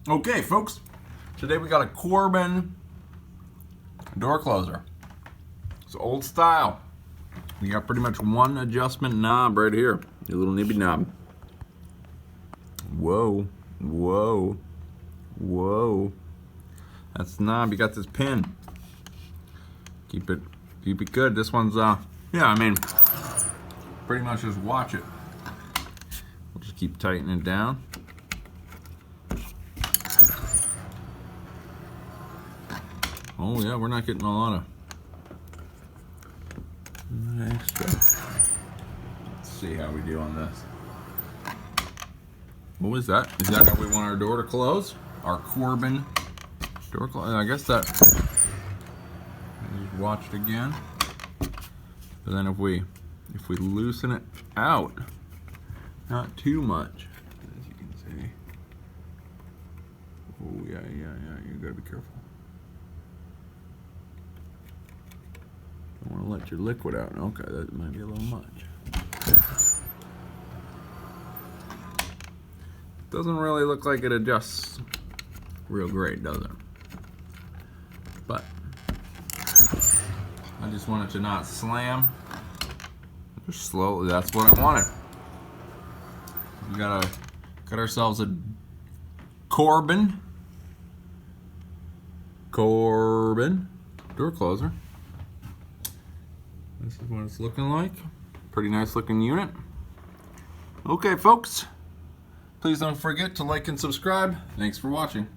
Okay, folks, today we got a Corbin door closer. It's old style. You got pretty much one adjustment knob right here, your little nibby knob. Whoa, whoa, whoa. That's the knob. You got this pin. Keep it good. This one's yeah, I mean, pretty much just watch it. We'll just keep tightening it down. Oh yeah, we're not getting a lot of extra. Let's see how we do on this. What was that? Is that how we want our door to close? Our Corbin door close? I guess that. Just watch it again. But then if we loosen it out, not too much, as you can see. Oh yeah, you gotta be careful. Don't want to let your liquid out. Okay, that might be a little much. Doesn't really look like it adjusts real great, does it? But I just want it to not slam. Just slowly. That's what I wanted. We got ourselves a Corbin door closer. This is what it's looking like. Pretty nice looking unit. Okay, folks. Please don't forget to like and subscribe. Thanks for watching.